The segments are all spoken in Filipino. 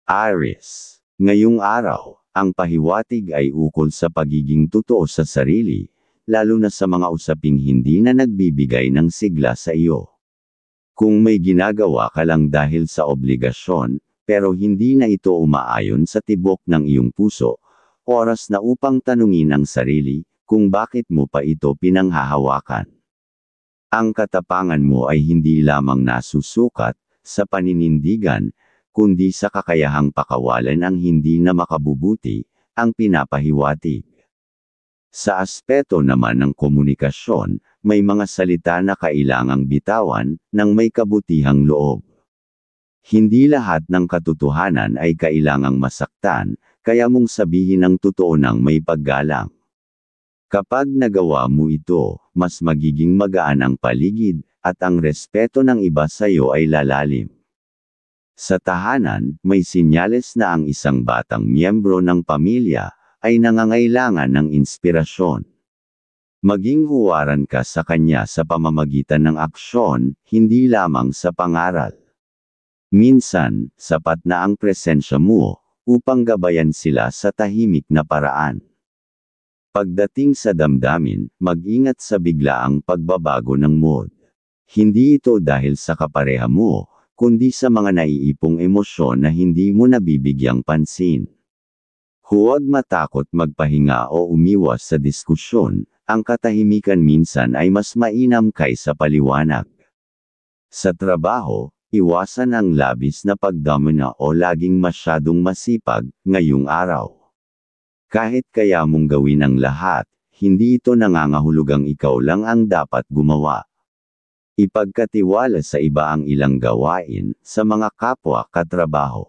Aries. Ngayong araw, ang pahiwatig ay ukol sa pagiging totoo sa sarili, lalo na sa mga usaping hindi na nagbibigay ng sigla sa iyo. Kung may ginagawa ka lang dahil sa obligasyon, pero hindi na ito umaayon sa tibok ng iyong puso, oras na upang tanungin ang sarili, kung bakit mo pa ito pinanghahawakan. Ang katapangan mo ay hindi lamang nasusukat sa paninindigan, kundi sa kakayahang pakawalan ang hindi na makabubuti, ang pinapahiwatig. Sa aspeto naman ng komunikasyon, may mga salita na kailangang bitawan ng may kabutihang loob. Hindi lahat ng katotohanan ay kailangang masaktan, kaya mong sabihin ang totoo ng may paggalang. Kapag nagawa mo ito, mas magiging magaan ang paligid, at ang respeto ng iba sa iyo ay lalalim. Sa tahanan, may sinyales na ang isang batang miyembro ng pamilya ay nangangailangan ng inspirasyon. Maging huwaran ka sa kanya sa pamamagitan ng aksyon, hindi lamang sa pangaral. Minsan, sapat na ang presensya mo upang gabayan sila sa tahimik na paraan. Pagdating sa damdamin, mag-ingat sa biglaang pagbabago ng mood. Hindi ito dahil sa kapareha mo, kundi sa mga naiipong emosyon na hindi mo nabibigyang pansin. Huwag matakot magpahinga o umiwas sa diskusyon, ang katahimikan minsan ay mas mainam kaysa paliwanag. Sa trabaho, iwasan ang labis na pagdomina o laging masyadong masipag, ngayong araw. Kahit kaya mong gawin ang lahat, hindi ito nangangahulugang ikaw lang ang dapat gumawa. Ipagkatiwala sa iba ang ilang gawain, sa mga kapwa katrabaho.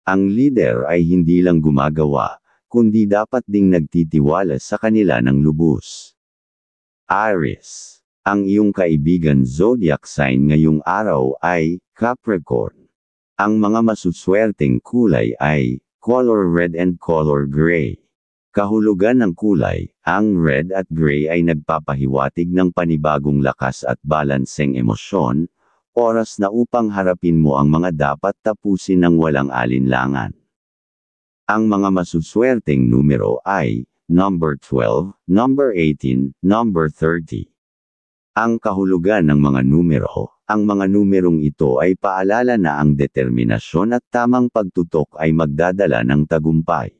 Ang leader ay hindi lang gumagawa, kundi dapat ding nagtitiwala sa kanila ng lubos. Aries. Ang iyong kaibigan zodiac sign ngayong araw ay Capricorn. Ang mga masuswerteng kulay ay color red and color gray. Kahulugan ng kulay, ang red at gray ay nagpapahiwatig ng panibagong lakas at balanseng emosyon, oras na upang harapin mo ang mga dapat tapusin ng walang alinlangan. Ang mga masuswerteng numero ay number 12, number 18, number 30. Ang kahulugan ng mga numero, ang mga numerong ito ay paalala na ang determinasyon at tamang pagtutok ay magdadala ng tagumpay.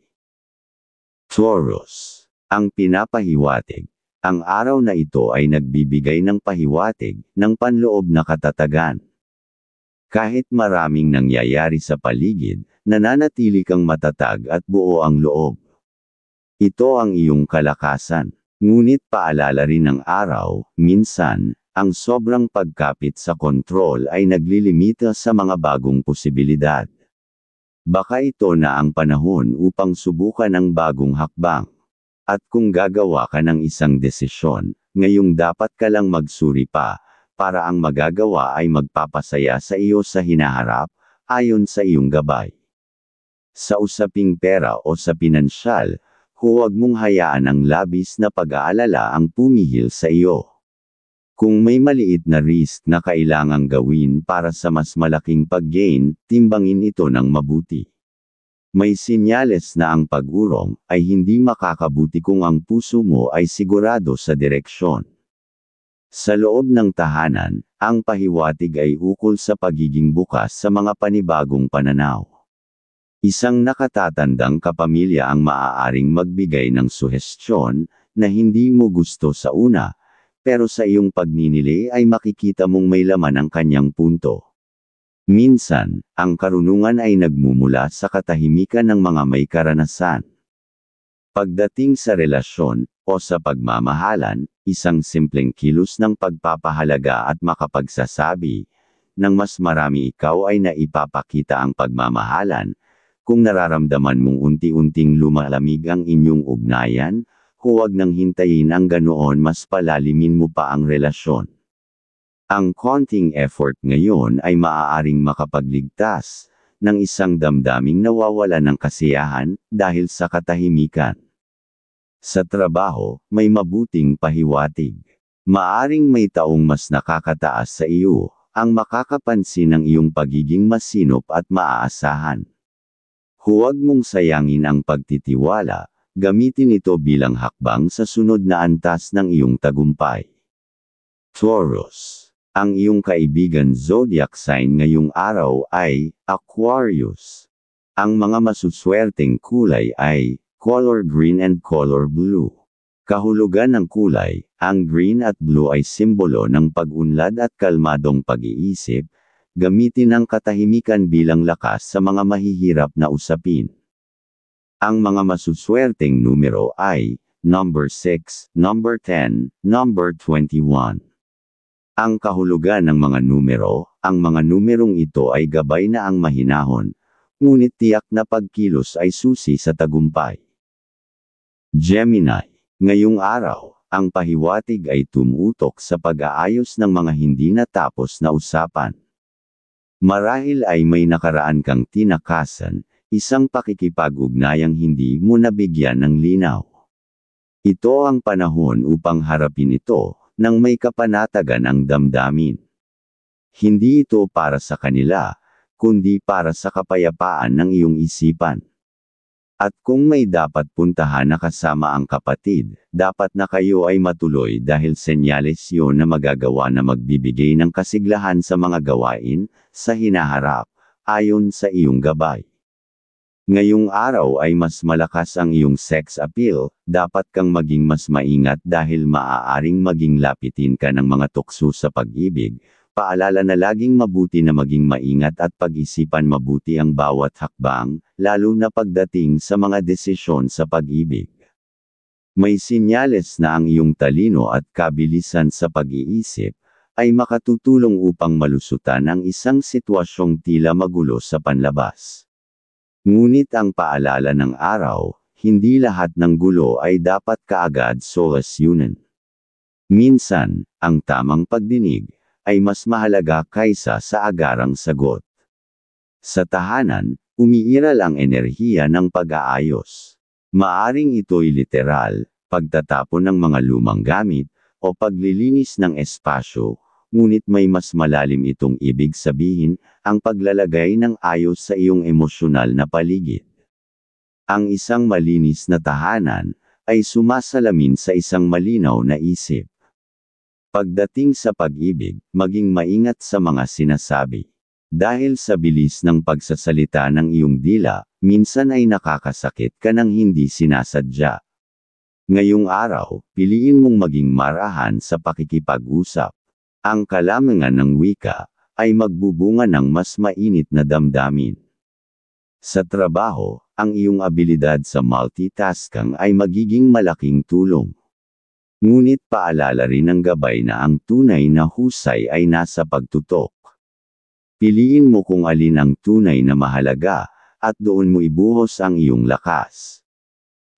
Taurus. Ang pinapahiwatig. Ang araw na ito ay nagbibigay ng pahiwatig, ng panloob na katatagan. Kahit maraming nangyayari sa paligid, nananatili kang matatag at buo ang loob. Ito ang iyong kalakasan. Ngunit paalala rin ng araw, minsan, ang sobrang pagkapit sa kontrol ay naglilimita sa mga bagong posibilidad. Baka ito na ang panahon upang subukan ang bagong hakbang. At kung gagawa ka ng isang desisyon, ngayong dapat ka lang magsuri pa, para ang magagawa ay magpapasaya sa iyo sa hinaharap, ayon sa iyong gabay. Sa usaping pera o sa pinansyal, huwag mong hayaan ang labis na pag-aalala ang pumihil sa iyo. Kung may maliit na risk na kailangang gawin para sa mas malaking pag-gain, timbangin ito ng mabuti. May sinyales na ang pag-urong ay hindi makakabuti kung ang puso mo ay sigurado sa direksyon. Sa loob ng tahanan, ang pahiwatig ay ukol sa pagiging bukas sa mga panibagong pananaw. Isang nakatatandang kapamilya ang maaaring magbigay ng suhestyon na hindi mo gusto sa una, pero sa iyong pagninili ay makikita mong may laman ang kanyang punto. Minsan, ang karunungan ay nagmumula sa katahimikan ng mga may karanasan. Pagdating sa relasyon, o sa pagmamahalan, isang simpleng kilos ng pagpapahalaga at makapagsasabi, ng mas marami ikaw ay naipapakita ang pagmamahalan. Kung nararamdaman mong unti-unting lumalamig ang inyong ugnayan, huwag nang hintayin ang ganoon, mas palalimin mo pa ang relasyon. Ang konting effort ngayon ay maaaring makapagligtas ng isang damdaming nawawala ng kasiyahan dahil sa katahimikan. Sa trabaho, may mabuting pahiwatig. Maaring may taong mas nakakataas sa iyo, ang makakapansin ng iyong pagiging masinop at maaasahan. Huwag mong sayangin ang pagtitiwala, gamitin ito bilang hakbang sa sunod na antas ng iyong tagumpay. Taurus. Ang iyong kaibigan zodiac sign ngayong araw ay Aquarius. Ang mga masuswerteng kulay ay color green and color blue. Kahulugan ng kulay, ang green at blue ay simbolo ng pag-unlad at kalmadong pag-iisip, gamitin ang katahimikan bilang lakas sa mga mahihirap na usapin. Ang mga masuswerteng numero ay number 6, number 10, number 21. Ang kahulugan ng mga numero, ang mga numerong ito ay gabay na ang mahinahon, ngunit tiyak na pagkilos ay susi sa tagumpay. Gemini. Ngayong araw, ang pahiwatig ay tumutok sa pag-aayos ng mga hindi natapos na usapan. Marahil ay may nakaraan kang tinakasan, isang pakikipag-ugnayang hindi mo nabigyan ng linaw. Ito ang panahon upang harapin ito, nang may kapanatagan ang damdamin. Hindi ito para sa kanila, kundi para sa kapayapaan ng iyong isipan. At kung may dapat puntahan na kasama ang kapatid, dapat na kayo ay matuloy dahil senyales yun na magagawa na magbibigay ng kasiglahan sa mga gawain, sa hinaharap, ayon sa iyong gabay. Ngayong araw ay mas malakas ang iyong sex appeal, dapat kang maging mas maingat dahil maaaring maging lapitin ka ng mga tukso sa pag-ibig. Paalala na laging mabuti na maging maingat at pag-isipan mabuti ang bawat hakbang, lalo na pagdating sa mga desisyon sa pag-ibig. May sinyales na ang iyong talino at kabilisan sa pag-iisip, ay makatutulong upang malusutan ang isang sitwasyong tila magulo sa panlabas. Ngunit ang paalala ng araw, hindi lahat ng gulo ay dapat kaagad solusyonan. Minsan, ang tamang pagdinig, ay mas mahalaga kaysa sa agarang sagot. Sa tahanan, umiiral ang enerhiya ng pag-aayos. Maaring ito'y literal, pagtatapon ng mga lumang gamit, o paglilinis ng espasyo, ngunit may mas malalim itong ibig sabihin, ang paglalagay ng ayos sa iyong emosyonal na paligid. Ang isang malinis na tahanan, ay sumasalamin sa isang malinaw na isip. Pagdating sa pag-ibig, maging maingat sa mga sinasabi. Dahil sa bilis ng pagsasalita ng iyong dila, minsan ay nakakasakit ka ng hindi sinasadya. Ngayong araw, piliin mong maging marahan sa pakikipag-usap. Ang kalamangan ng wika, ay magbubunga ng mas mainit na damdamin. Sa trabaho, ang iyong abilidad sa multitasking ay magiging malaking tulong. Ngunit paalala rin ng gabay na ang tunay na husay ay nasa pagtutok. Piliin mo kung alin ang tunay na mahalaga, at doon mo ibuhos ang iyong lakas.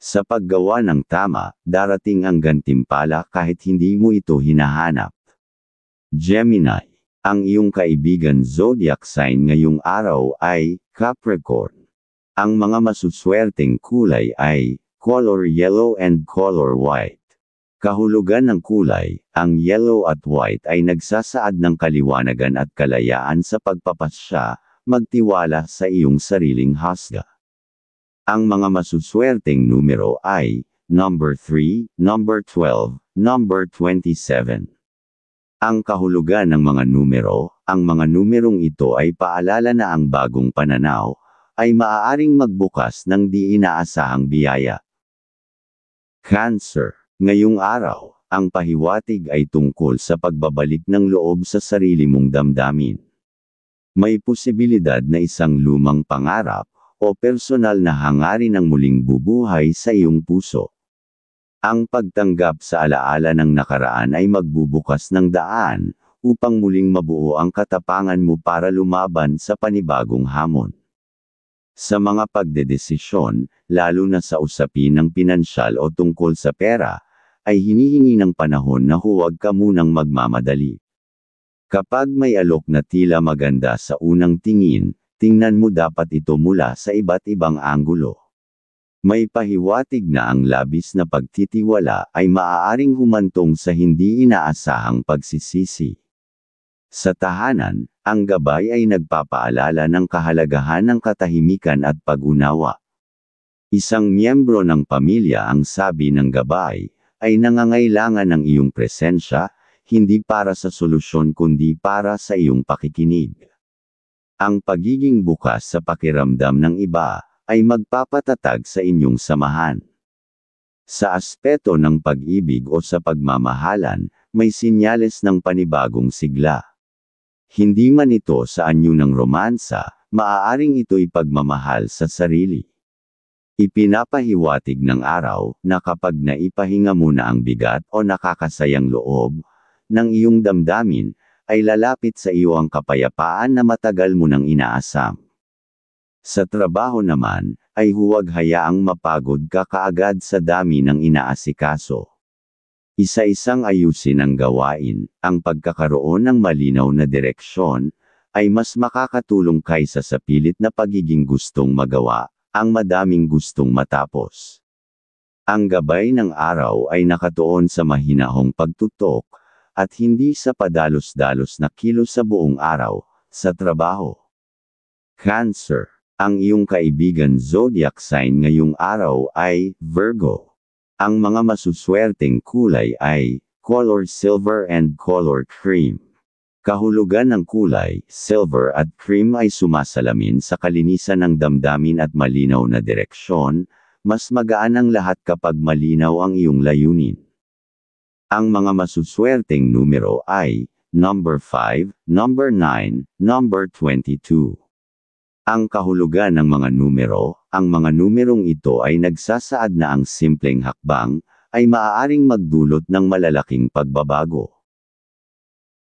Sa paggawa ng tama, darating ang gantimpala kahit hindi mo ito hinahanap. Gemini. Ang iyong kaibigan zodiac sign ngayong araw ay Capricorn. Ang mga masuswerteng kulay ay color yellow and color white. Kahulugan ng kulay, ang yellow at white ay nagsasaad ng kaliwanagan at kalayaan sa pagpapasya, magtiwala sa iyong sariling husga. Ang mga masuswerteng numero ay number 3, number 12, number 27. Ang kahulugan ng mga numero, ang mga numerong ito ay paalala na ang bagong pananaw, ay maaaring magbukas ng di inaasahang biyaya. Cancer. Ngayong araw, ang pahiwatig ay tungkol sa pagbabalik ng loob sa sarili mong damdamin. May posibilidad na isang lumang pangarap, o personal na hangarin ang muling bubuhay sa iyong puso. Ang pagtanggap sa alaala ng nakaraan ay magbubukas ng daan, upang muling mabuo ang katapangan mo para lumaban sa panibagong hamon. Sa mga pagdedesisyon, lalo na sa usapin ng pinansyal o tungkol sa pera, ay hinihingi ng panahon na huwag ka munang magmamadali. Kapag may alok na tila maganda sa unang tingin, tingnan mo dapat ito mula sa iba't ibang anggulo. May pahiwatig na ang labis na pagtitiwala ay maaaring humantong sa hindi inaasahang pagsisisi. Sa tahanan, ang gabay ay nagpapaalala ng kahalagahan ng katahimikan at pag-unawa. Isang miyembro ng pamilya ang sabi ng gabay, ay nangangailangan ng iyong presensya, hindi para sa solusyon kundi para sa iyong pakikinig. Ang pagiging bukas sa pakiramdam ng iba, ay magpapatatag sa inyong samahan. Sa aspeto ng pag-ibig o sa pagmamahalan, may sinyales ng panibagong sigla. Hindi man ito sa anyo ng romansa, maaaring ito'y pagmamahal sa sarili. Ipinapahiwatig ng araw na kapag naipahinga mo na ang bigat o nakakasayang loob ng iyong damdamin, ay lalapit sa iyo ang kapayapaan na matagal mo nang inaasam. Sa trabaho naman, ay huwag hayaang mapagod ka kaagad sa dami ng inaasikaso. Isa-isang ayusin ang gawain, ang pagkakaroon ng malinaw na direksyon, ay mas makakatulong kaysa sa pilit na pagiging gustong magawa, ang madaming gustong matapos. Ang gabay ng araw ay nakatuon sa mahinahong pagtutok, at hindi sa padalos-dalos na kilos sa buong araw, sa trabaho. Cancer. Ang iyong kaibigan zodiac sign ngayong araw ay Virgo. Ang mga masuswerteng kulay ay color silver and color cream. Kahulugan ng kulay, silver at cream ay sumasalamin sa kalinisan ng damdamin at malinaw na direksyon, mas magaan ang lahat kapag malinaw ang iyong layunin. Ang mga masuswerteng numero ay number 5, number 9, number 22. Ang kahulugan ng mga numero, ang mga numerong ito ay nagsasaad na ang simpleng hakbang, ay maaaring magdulot ng malalaking pagbabago.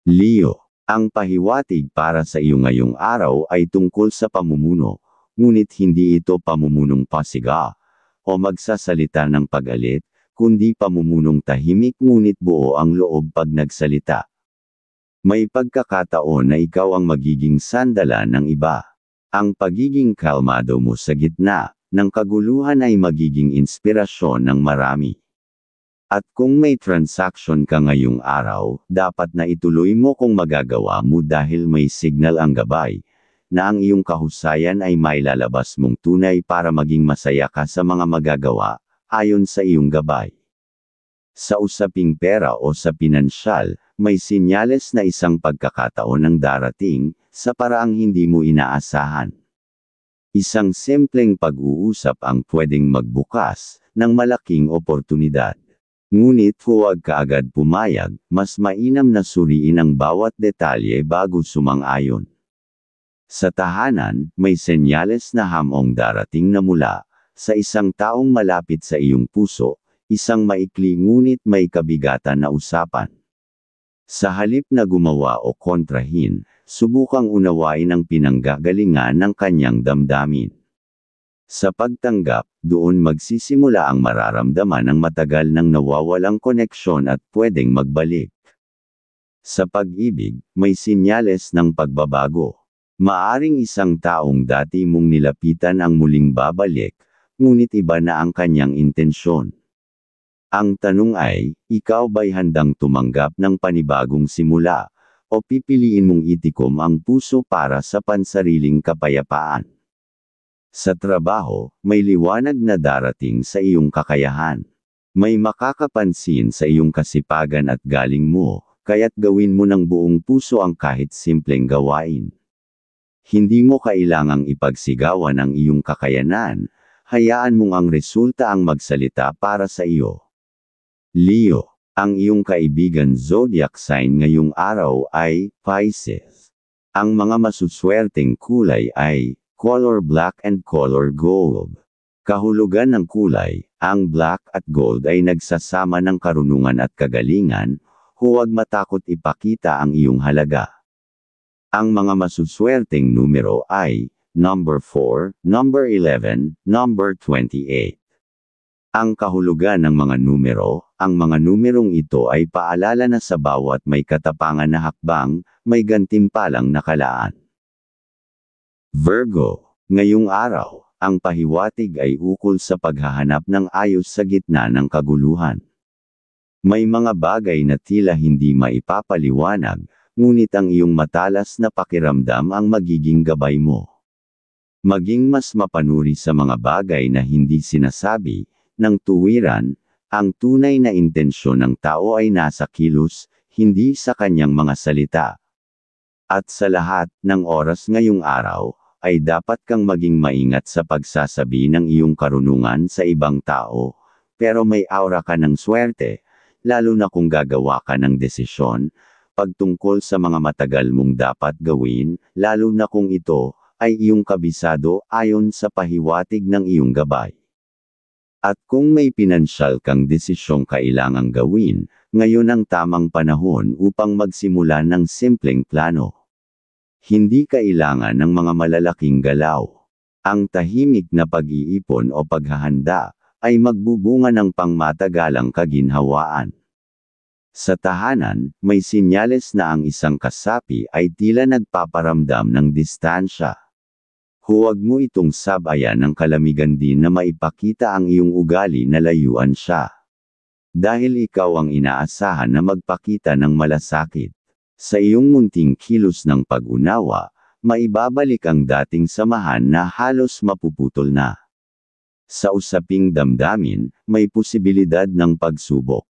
Leo. Ang pahiwatig para sa iyo ngayong araw ay tungkol sa pamumuno, ngunit hindi ito pamumunong pasiga, o magsasalita ng pag-alit, kundi pamumunong tahimik ngunit buo ang loob pag nagsalita. May pagkakataon na ikaw ang magiging sandalan ng iba. Ang pagiging kalmado mo sa gitna ng kaguluhan ay magiging inspirasyon ng marami. At kung may transaction ka ngayong araw, dapat na ituloy mo kung magagawa mo dahil may signal ang gabay, na ang iyong kahusayan ay mailalabas mong tunay para maging masaya ka sa mga magagawa, ayon sa iyong gabay. Sa usaping pera o sa pinansyal, may sinyales na isang pagkakataon ang darating, sa paraang hindi mo inaasahan. Isang simpleng pag-uusap ang pwedeng magbukas ng malaking oportunidad. Ngunit huwag kaagad pumayag, mas mainam na suriin ang bawat detalye bago sumang-ayon. Sa tahanan, may senyales na hamong darating na mula sa isang taong malapit sa iyong puso, isang maikli ngunit may kabigatan na usapan. Sa halip na gumawa o kontrahin, subukang unawain ang pinanggagalingan ng kanyang damdamin. Sa pagtanggap, doon magsisimula ang mararamdaman ng matagal nang nawawalang koneksyon at pwedeng magbalik. Sa pag-ibig, may sinyales ng pagbabago. Maaring isang taong dati mong nilapitan ang muling babalik, ngunit iba na ang kanyang intensyon. Ang tanong ay, ikaw ba'y handang tumanggap ng panibagong simula, o pipiliin mong itikom ang puso para sa pansariling kapayapaan? Sa trabaho, may liwanag na darating sa iyong kakayahan. May makakapansin sa iyong kasipagan at galing mo, kaya't gawin mo ng buong puso ang kahit simpleng gawain. Hindi mo kailangang ipagsigawan ang iyong kakayanan, hayaan mong ang resulta ang magsalita para sa iyo. Leo, ang iyong kaibigan zodiac sign ngayong araw ay Pisces. Ang mga masuswerteng kulay ay color black and color gold. Kahulugan ng kulay, ang black at gold ay nagsasama ng karunungan at kagalingan, huwag matakot ipakita ang iyong halaga. Ang mga masuswerteng numero ay number 4, number 11, number 28. Ang kahulugan ng mga numero, ang mga numerong ito ay paalala na sa bawat may katapangan na hakbang, may gantimpalang nakalaan. Virgo, ngayong araw, ang pahiwatig ay ukol sa paghahanap ng ayos sa gitna ng kaguluhan. May mga bagay na tila hindi maipapaliwanag, ngunit ang iyong matalas na pakiramdam ang magiging gabay mo. Maging mas mapanuri sa mga bagay na hindi sinasabi ng tuwiran, ang tunay na intensyon ng tao ay nasa kilos, hindi sa kanyang mga salita. At sa lahat ng oras ngayong araw, ay dapat kang maging maingat sa pagsasabi ng iyong karunungan sa ibang tao, pero may aura ka ng swerte, lalo na kung gagawa ka ng desisyon, pagtungkol sa mga matagal mong dapat gawin, lalo na kung ito ay iyong kabisado ayon sa pahiwatig ng iyong gabay. At kung may pinansyal kang desisyong kailangang gawin, ngayon ang tamang panahon upang magsimula ng simpleng plano. Hindi kailangan ng mga malalaking galaw. Ang tahimik na pag-iipon o paghahanda ay magbubunga ng pangmatagalang kaginhawaan. Sa tahanan, may sinyales na ang isang kasapi ay tila nagpaparamdam ng distansya. Huwag mo itong sabayan ng kalamigan din na maipakita ang iyong ugali na layuan siya. Dahil ikaw ang inaasahan na magpakita ng malasakit. Sa iyong munting kilos ng pag-unawa, maibabalik ang dating samahan na halos mapuputol na. Sa usaping damdamin, may posibilidad ng pagsubok.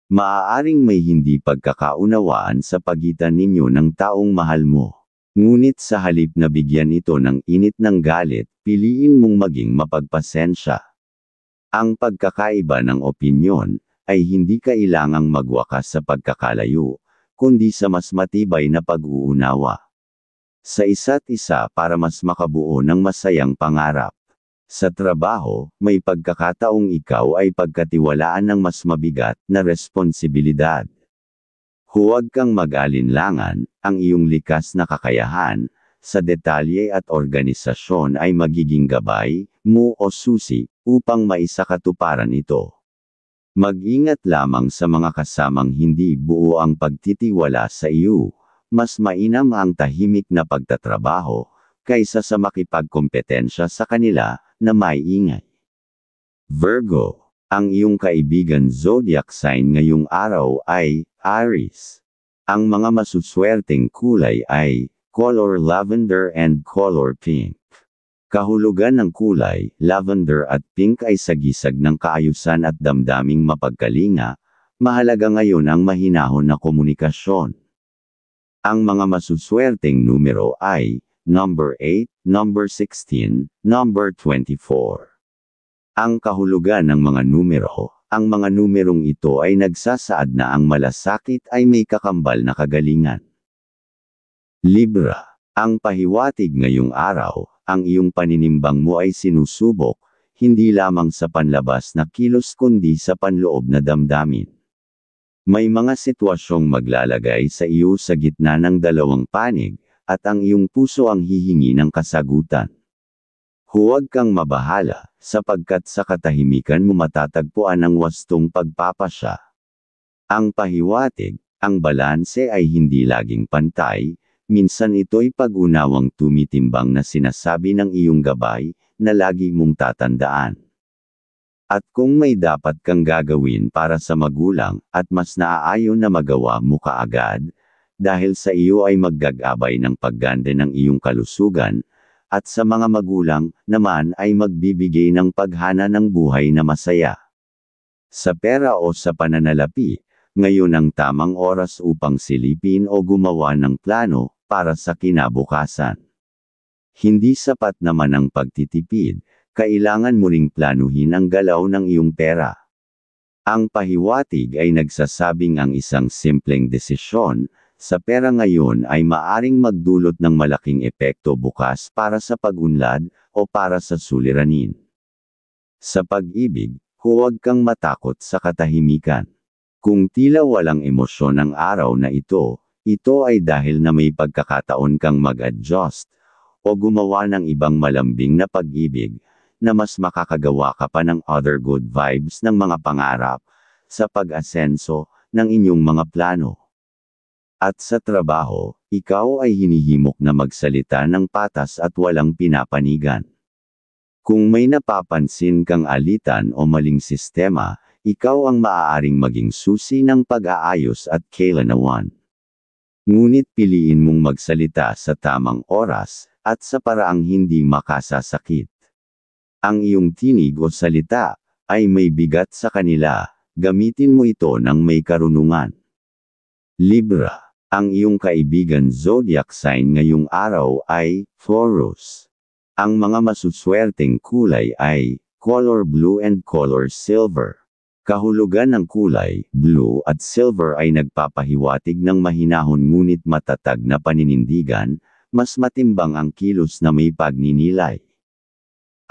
Maaaring may hindi pagkakaunawaan sa pagitan ninyo ng taong mahal mo. Ngunit sa halip na bigyan ito ng init ng galit, piliin mong maging mapagpasensya. Ang pagkakaiba ng opinyon ay hindi kailangang magwakas sa pagkakalayo, kundi sa mas matibay na pag-uunawa sa isa't isa para mas makabuo ng masayang pangarap. Sa trabaho, may pagkakataong ikaw ay pagkatiwalaan ng mas mabigat na responsibilidad. Huwag kang mag-alinlangan, ang iyong likas na kakayahan sa detalye at organisasyon ay magiging gabay mo o susi upang maisakatuparan ito. Mag-ingat lamang sa mga kasamang hindi buo ang pagtitiwala sa iyo, mas mainam ang tahimik na pagtatrabaho, kaysa sa makipagkompetensya sa kanila na may ingay. Virgo, ang iyong kaibigan zodiac sign ngayong araw ay Aries. Ang mga masuswerteng kulay ay color lavender and color pink. Kahulugan ng kulay, lavender at pink ay sagisag ng kaayusan at damdaming mapagkalinga. Mahalaga ngayon ang mahinahon na komunikasyon. Ang mga masuswerteng numero ay number 8, number 16, number 24. Ang kahulugan ng mga numero, ang mga numerong ito ay nagsasaad na ang malasakit ay may kakambal na kagalingan. Libra, ang pahiwatig ngayong araw, ang iyong paninimbang mo ay sinusubok, hindi lamang sa panlabas na kilos kundi sa panloob na damdamin. May mga sitwasyong maglalagay sa iyo sa gitna ng dalawang panig, at ang iyong puso ang hihingi ng kasagutan. Huwag kang mabahala, sapagkat sa katahimikan mo matatagpuan ang wastong pagpapasya. Ang pahiwatig, ang balanse ay hindi laging pantay, minsan ito'y pag-unawang tumitimbang na sinasabi ng iyong gabay, na lagi mong tatandaan. At kung may dapat kang gagawin para sa magulang, at mas naaayon na magawa mo kaagad, dahil sa iyo ay maggagabay ng pagganda ng iyong kalusugan, at sa mga magulang, naman ay magbibigay ng paghana ng buhay na masaya. Sa pera o sa pananalapi, ngayon ang tamang oras upang silipin o gumawa ng plano, para sa kinabukasan. Hindi sapat naman ang pagtitipid, kailangan mo ring planuhin ang galaw ng iyong pera. Ang pahiwatig ay nagsasabing ang isang simpleng desisyon, sa pera ngayon ay maaring magdulot ng malaking epekto bukas para sa pag-unlad, o para sa suliranin. Sa pag-ibig, huwag kang matakot sa katahimikan. Kung tila walang emosyon ang araw na ito ay dahil na may pagkakataon kang mag-adjust, o gumawa ng ibang malambing na pag-ibig, na mas makakagawa ka pa ng other good vibes ng mga pangarap, sa pag-asenso, ng inyong mga plano. At sa trabaho, ikaw ay hinihimok na magsalita ng patas at walang pinapanigan. Kung may napapansin kang alitan o maling sistema, ikaw ang maaaring maging susi ng pag-aayos at kailanawan. Ngunit piliin mong magsalita sa tamang oras, at sa paraang hindi makasasakit. Ang iyong tinig o salita ay may bigat sa kanila, gamitin mo ito ng may karunungan. Libra. Ang iyong kaibigan zodiac sign ngayong araw ay Taurus. Ang mga masuswerteng kulay ay color blue and color silver. Kahulugan ng kulay blue at silver ay nagpapahiwatig ng mahinahon ngunit matatag na paninindigan, mas matimbang ang kilos na may pagninilay.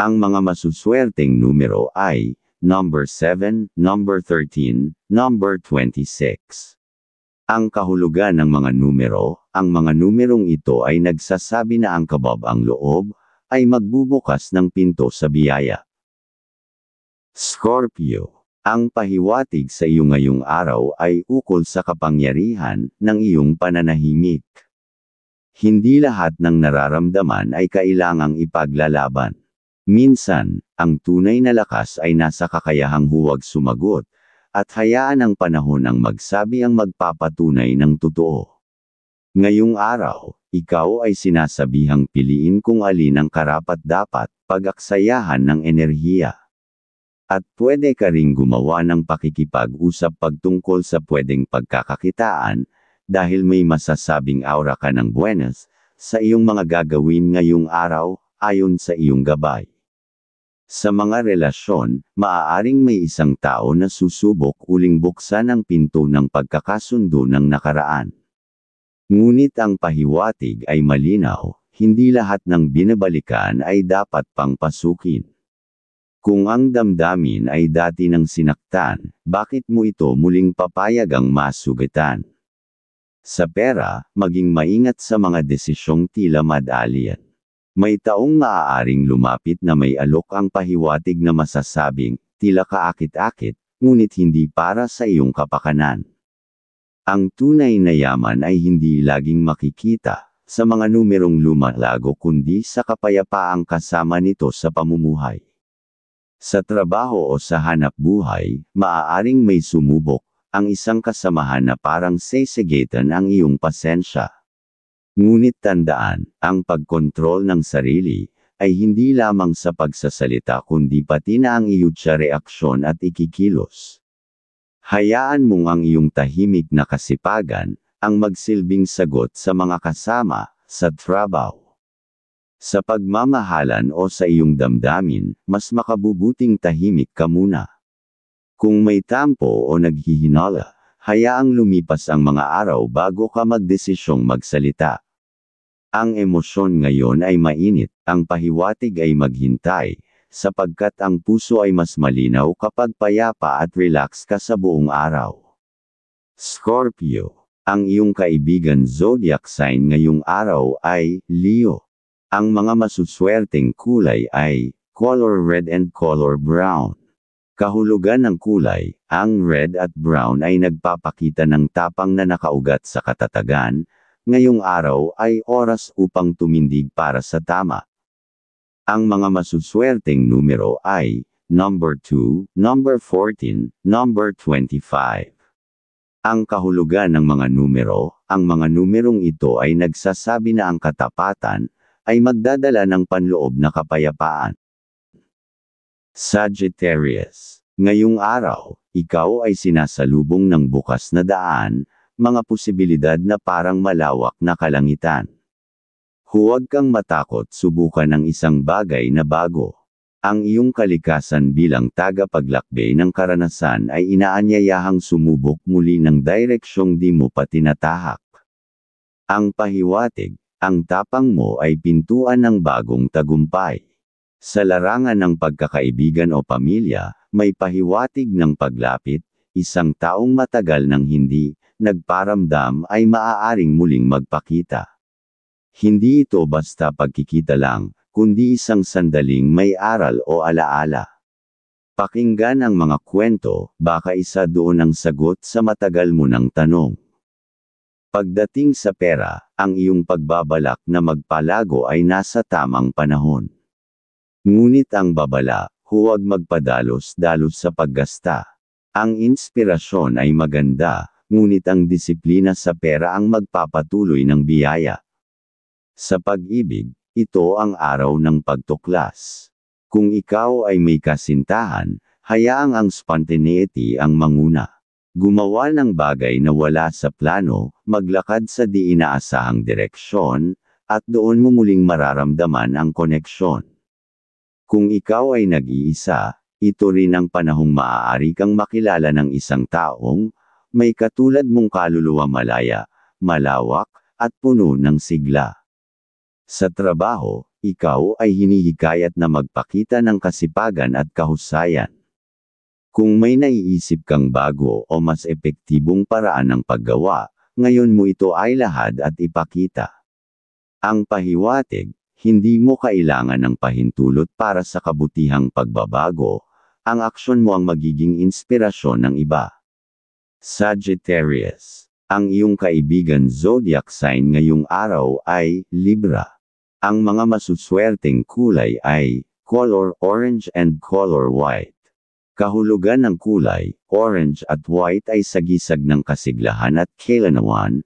Ang mga masuswerteng numero ay number 7, number 13, number 26. Ang kahulugan ng mga numero, ang mga numerong ito ay nagsasabi na ang kababang loob ay magbubukas ng pinto sa biyaya. Scorpio. Ang pahiwatig sa iyo ngayong araw ay ukol sa kapangyarihan ng iyong pananahimik. Hindi lahat ng nararamdaman ay kailangang ipaglalaban. Minsan, ang tunay na lakas ay nasa kakayahang huwag sumagot, at hayaan ang panahon ang magsabi ang magpapatunay ng totoo. Ngayong araw, ikaw ay sinasabihang piliin kung alin ang karapat-dapat pag-aksayahan ng enerhiya. At pwede ka ring gumawa ng pakikipag-usap pagtungkol sa pwedeng pagkakakitaan, dahil may masasabing aura ka ng buenas sa iyong mga gagawin ngayong araw, ayon sa iyong gabay. Sa mga relasyon, maaaring may isang tao na susubok uling buksan ang pinto ng pagkakasundo ng nakaraan. Ngunit ang pahiwatig ay malinaw, hindi lahat ng binabalikan ay dapat pang pasukin. Kung ang damdamin ay dati ng sinaktan, bakit mo ito muling papayagang masugitan? Sa pera, maging maingat sa mga desisyong tila madalian. May taong maaaring lumapit na may alok ang pahiwatig na masasabing, tila kaakit-akit, ngunit hindi para sa iyong kapakanan. Ang tunay na yaman ay hindi laging makikita sa mga numerong lumalago kundi sa kapayapaang kasama nito sa pamumuhay. Sa trabaho o sa hanap buhay, maaaring may sumubok, ang isang kasamahan na parang sesegatan ang iyong pasensya. Ngunit tandaan, ang pagkontrol ng sarili, ay hindi lamang sa pagsasalita kundi pati na ang iyong reaksyon at ikikilos. Hayaan mong ang iyong tahimik na kasipagan, ang magsilbing sagot sa mga kasama, sa trabaho. Sa pagmamahalan o sa iyong damdamin, mas makabubuting tahimik ka muna. Kung may tampo o naghihinala, hayaang lumipas ang mga araw bago ka magdesisyong magsalita. Ang emosyon ngayon ay mainit, ang pahiwatig ay maghintay, sapagkat ang puso ay mas malinaw kapag payapa at relax ka sa buong araw. Scorpio. Ang iyong kaibigan zodiac sign ngayong araw ay Leo. Ang mga masuswerteng kulay ay color red and color brown. Kahulugan ng kulay, ang red at brown ay nagpapakita ng tapang na nakaugat sa katatagan. Ngayong araw ay oras upang tumindig para sa tama. Ang mga masuswerteng numero ay number 2, number 14, number 25. Ang kahulugan ng mga numero, ang mga numerong ito ay nagsasabi na ang katapatan ay magdadala ng panloob na kapayapaan. Sagittarius. Ngayong araw, ikaw ay sinasalubong ng bukas na daan, mga posibilidad na parang malawak na kalangitan. Huwag kang matakot subukan ng isang bagay na bago. Ang iyong kalikasan bilang tagapaglakbay ng karanasan ay inaanyayahang sumubok muli ng direksyong di mo pa tinatahak. Ang pahiwatig, ang tapang mo ay pintuan ng bagong tagumpay. Sa larangan ng pagkakaibigan o pamilya, may pahiwatig ng paglapit, isang taong matagal nang hindi nagparamdam ay maaaring muling magpakita. Hindi ito basta pagkikita lang, kundi isang sandaling may aral o alaala. Pakinggan ang mga kwento, baka isa doon ang sagot sa matagal mo ng tanong. Pagdating sa pera, ang iyong pagbabalak na magpalago ay nasa tamang panahon. Ngunit ang babala, huwag magpadalos-dalos sa paggasta. Ang inspirasyon ay maganda, ngunit ang disiplina sa pera ang magpapatuloy ng biyaya. Sa pag-ibig, ito ang araw ng pagtuklas. Kung ikaw ay may kasintahan, hayaang ang spontaneity ang manguna. Gumawa ng bagay na wala sa plano, maglakad sa di inaasahang direksyon, at doon mo muling mararamdaman ang koneksyon. Kung ikaw ay nag-iisa, ito rin ang panahong maaari kang makilala ng isang taong may katulad mong kaluluwa malaya, malawak, at puno ng sigla. Sa trabaho, ikaw ay hinihikayat na magpakita ng kasipagan at kahusayan. Kung may naiisip kang bago o mas epektibong paraan ng paggawa, ngayon mo ito ay lahad at ipakita. Ang pahiwatig, hindi mo kailangan ng pahintulot para sa kabutihang pagbabago, ang aksyon mo ang magiging inspirasyon ng iba. Sagittarius. Ang iyong kaibigan zodiac sign ngayong araw ay Libra. Ang mga masuswerteng kulay ay color orange and color white. Kahulugan ng kulay, orange at white ay sagisag ng kasiglahan at kailanawan,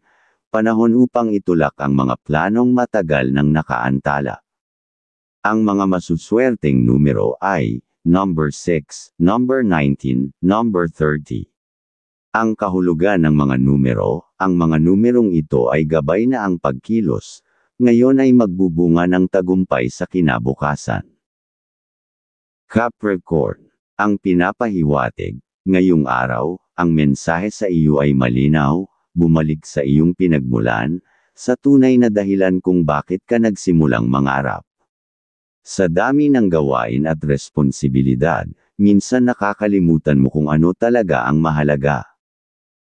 panahon upang itulak ang mga planong matagal nang nakaantala. Ang mga masuswerteng numero ay number 6, number 19, number 30. Ang kahulugan ng mga numero, ang mga numerong ito ay gabay na ang pagkilos, ngayon ay magbubunga ng tagumpay sa kinabukasan. Capricorn. Ang pinapahiwatig, ngayong araw, ang mensahe sa iyo ay malinaw, bumalik sa iyong pinagmulan, sa tunay na dahilan kung bakit ka nagsimulang mangarap. Sa dami ng gawain at responsibilidad, minsan nakakalimutan mo kung ano talaga ang mahalaga.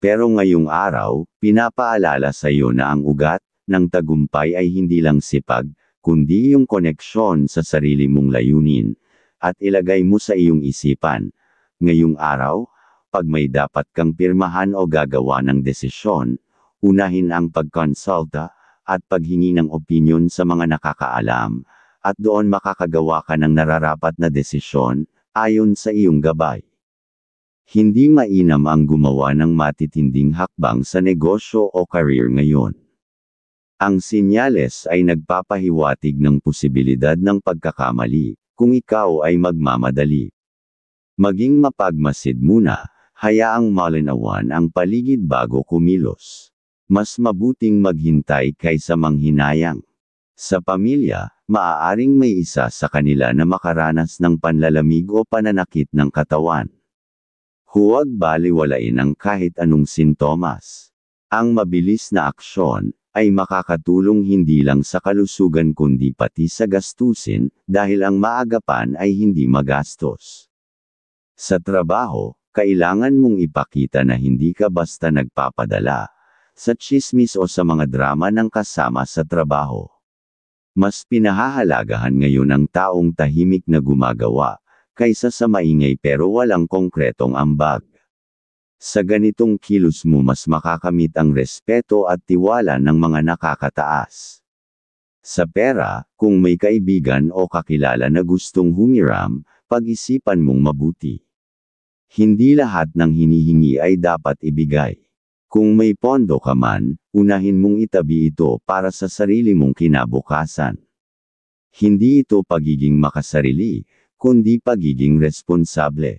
Pero ngayong araw, pinapaalala sa iyo na ang ugat ng tagumpay ay hindi lang sipag, kundi yung koneksyon sa sarili mong layunin, at ilagay mo sa iyong isipan. Ngayong araw, pag may dapat kang pirmahan o gagawa ng desisyon, unahin ang pagkonsulta, at paghingi ng opinyon sa mga nakakaalam, at doon makakagawa ka ng nararapat na desisyon, ayon sa iyong gabay. Hindi mainam ang gumawa ng matitinding hakbang sa negosyo o career ngayon. Ang sinyales ay nagpapahiwatig ng posibilidad ng pagkakamali, kung ikaw ay magmamadali. Maging mapagmasid muna, hayaang malinawan ang paligid bago kumilos. Mas mabuting maghintay kaysa manghinayang. Sa pamilya, maaaring may isa sa kanila na makaranas ng panlalamig o pananakit ng katawan. Huwag baliwalain ang kahit anong sintomas. Ang mabilis na aksyon ay makakatulong hindi lang sa kalusugan kundi pati sa gastusin, dahil ang maagapan ay hindi magastos. Sa trabaho, kailangan mong ipakita na hindi ka basta nagpapadala sa tsismis o sa mga drama ng kasama sa trabaho. Mas pinahahalagahan ngayon ang taong tahimik na gumagawa, kaysa sa maingay pero walang konkretong ambag. Sa ganitong kilos mo mas makakamit ang respeto at tiwala ng mga nakakataas. Sa pera, kung may kaibigan o kakilala na gustong humiram, pag-isipan mong mabuti. Hindi lahat ng hinihingi ay dapat ibigay. Kung may pondo ka man, unahin mong itabi ito para sa sarili mong kinabukasan. Hindi ito pagiging makasarili, kundi pagiging responsable.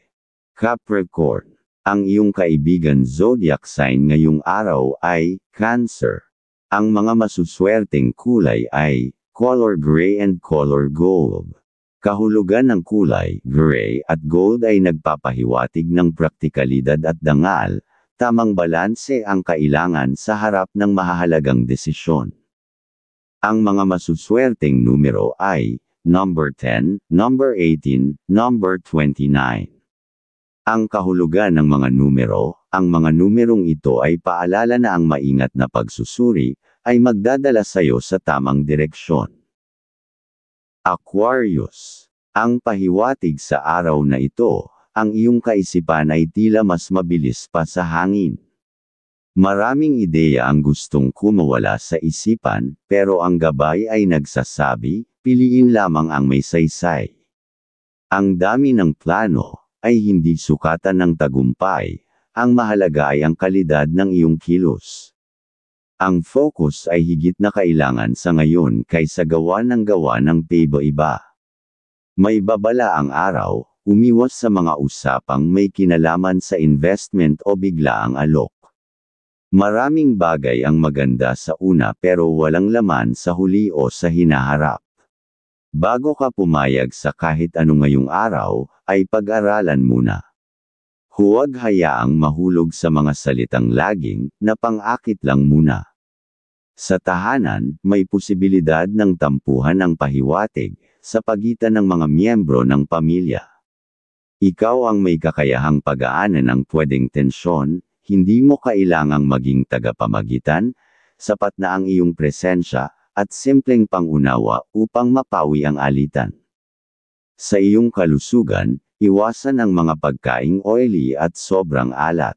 Capricorn. Ang iyong kaibigan zodiac sign ngayong araw ay Cancer. Ang mga masuswerteng kulay ay color gray and color gold. Kahulugan ng kulay gray at gold ay nagpapahiwatig ng praktikalidad at dangal, tamang balanse ang kailangan sa harap ng mahahalagang desisyon. Ang mga masuswerteng numero ay number 10, number 18, number 29. Ang kahulugan ng mga numero, ang mga numerong ito ay paalala na ang maingat na pagsusuri, ay magdadala sa iyo sa tamang direksyon. Aquarius. Ang pahiwatig sa araw na ito, ang iyong kaisipan ay tila mas mabilis pa sa hangin. Maraming ideya ang gustong kumawala sa isipan, pero ang gabay ay nagsasabi, piliin lamang ang may saysay. Ang dami ng plano ay hindi sukatan ng tagumpay, ang mahalaga ay ang kalidad ng iyong kilos. Ang focus ay higit na kailangan sa ngayon kaysa gawa ng paiba-iba. May babala ang araw, umiwas sa mga usapang may kinalaman sa investment o biglaang alok. Maraming bagay ang maganda sa una pero walang laman sa huli o sa hinaharap. Bago ka pumayag sa kahit ano ngayong araw, ay pag-aralan muna. Huwag hayaang mahulog sa mga salitang laging, na pang-akit lang muna. Sa tahanan, may posibilidad ng tampuhan ang pahiwatig, sa pagitan ng mga miyembro ng pamilya. Ikaw ang may kakayahang pagaanan ng pwedeng tensyon, hindi mo kailangang maging tagapamagitan, sapat na ang iyong presensya, at simpleng pangunawa upang mapawi ang alitan. Sa iyong kalusugan, iwasan ang mga pagkaing oily at sobrang alat.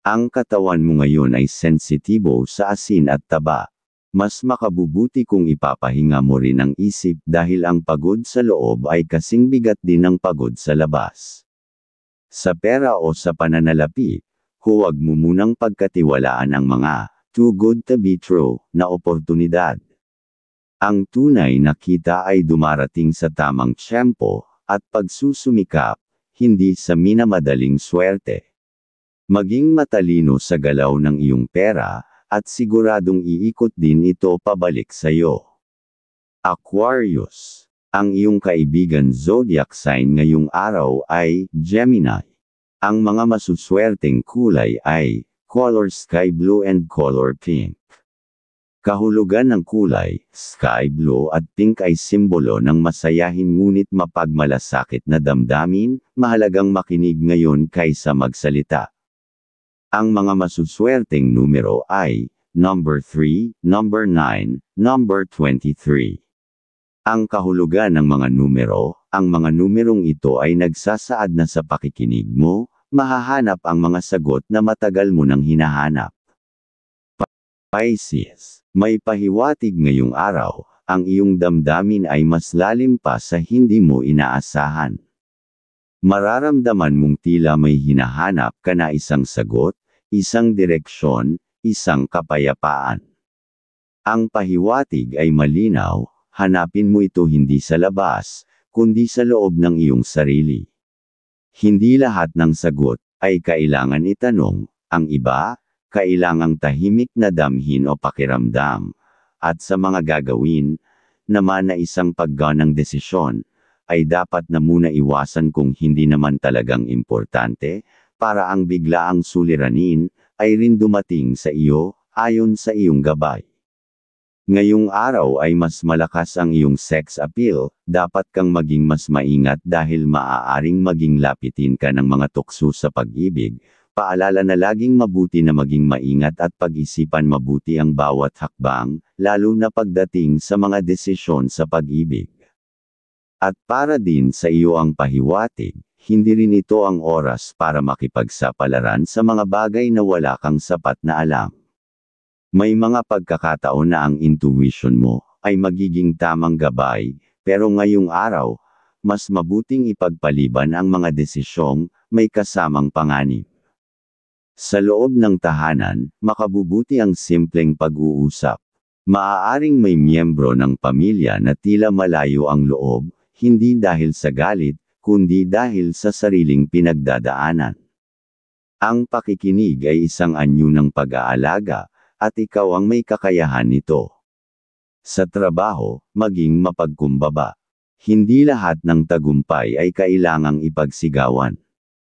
Ang katawan mo ngayon ay sensitibo sa asin at taba. Mas makabubuti kung ipapahinga mo rin ang isip dahil ang pagod sa loob ay kasing bigat din ng pagod sa labas. Sa pera o sa pananalapi, huwag mo munang pagkatiwalaan ang mga too good to be true na oportunidad. Ang tunay na kita ay dumarating sa tamang tiyempo, at pagsusumikap, hindi sa minamadaling swerte. Maging matalino sa galaw ng iyong pera, at siguradong iikot din ito pabalik sa iyo. Aquarius. Ang iyong kaibigan zodiac sign ngayong araw ay Gemini. Ang mga masuswerteng kulay ay color sky blue and color pink. Kahulugan ng kulay, sky blue at pink ay simbolo ng masayahin ngunit mapagmalasakit na damdamin, mahalagang makinig ngayon kaysa magsalita. Ang mga masuswerteng numero ay, number 3, number 9, number 23. Ang kahulugan ng mga numero, ang mga numerong ito ay nagsasaad na sa pakikinig mo, mahahanap ang mga sagot na matagal mo nang hinahanap. Pisces. May pahiwatig ngayong araw, ang iyong damdamin ay mas lalim pa sa hindi mo inaasahan. Mararamdaman mong tila may hinahanap ka na isang sagot, isang direksyon, isang kapayapaan. Ang pahiwatig ay malinaw, hanapin mo ito hindi sa labas, kundi sa loob ng iyong sarili. Hindi lahat ng sagot ay kailangan itanong, ang iba, kailangang tahimik na damhin o pakiramdam, at sa mga gagawin, naman na isang pagganang desisyon, ay dapat na muna iwasan kung hindi naman talagang importante, para ang biglaang suliranin, ay rin dumating sa iyo, ayon sa iyong gabay. Ngayong araw ay mas malakas ang iyong sex appeal, dapat kang maging mas maingat dahil maaaring maging lapitin ka ng mga tukso sa pag-ibig. Paalala na laging mabuti na maging maingat at pag-isipan mabuti ang bawat hakbang, lalo na pagdating sa mga desisyon sa pag-ibig. At para din sa iyo ang pahiwatig, hindi rin ito ang oras para makipagsapalaran sa mga bagay na wala kang sapat na alam. May mga pagkakataon na ang intuition mo ay magiging tamang gabay, pero ngayong araw, mas mabuting ipagpaliban ang mga desisyong may kasamang panganib. Sa loob ng tahanan, makabubuti ang simpleng pag-uusap. Maaaring may miyembro ng pamilya na tila malayo ang loob, hindi dahil sa galit, kundi dahil sa sariling pinagdadaanan. Ang pakikinig ay isang anyo ng pag-aalaga, at ikaw ang may kakayahan nito. Sa trabaho, maging mapagkumbaba. Hindi lahat ng tagumpay ay kailangang ipagsigawan.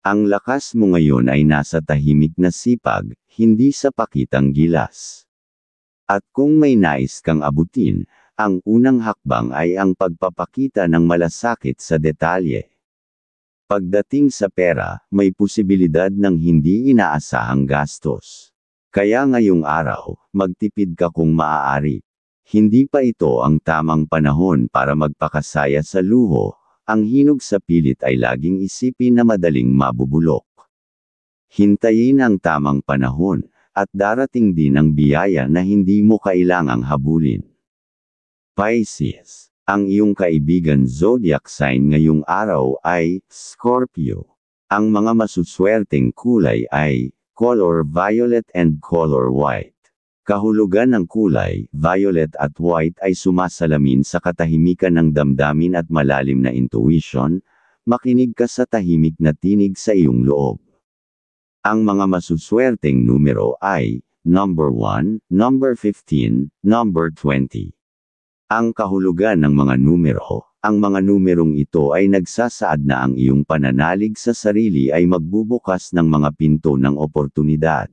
Ang lakas mo ngayon ay nasa tahimik na sipag, hindi sa pakitang gilas. At kung may nais kang abutin, ang unang hakbang ay ang pagpapakita ng malasakit sa detalye. Pagdating sa pera, may posibilidad ng hindi inaasahang gastos. Kaya ngayong araw, magtipid ka kung maaari. Hindi pa ito ang tamang panahon para magpakasaya sa luho. Ang hinog sa pilit ay laging isipin na madaling mabubulok. Hintayin ang tamang panahon, at darating din ang biyaya na hindi mo kailangang habulin. Pisces. Ang iyong kaibigan zodiac sign ngayong araw ay Scorpio. Ang mga masuswerteng kulay ay color violet and color white. Kahulugan ng kulay, violet at white ay sumasalamin sa katahimikan ng damdamin at malalim na intuition. Makinig ka sa tahimik na tinig sa iyong loob. Ang mga masuswerteng numero ay number 1, number 15, number 20. Ang kahulugan ng mga numero, ang mga numerong ito ay nagsasaad na ang iyong pananalig sa sarili ay magbubukas ng mga pinto ng oportunidad.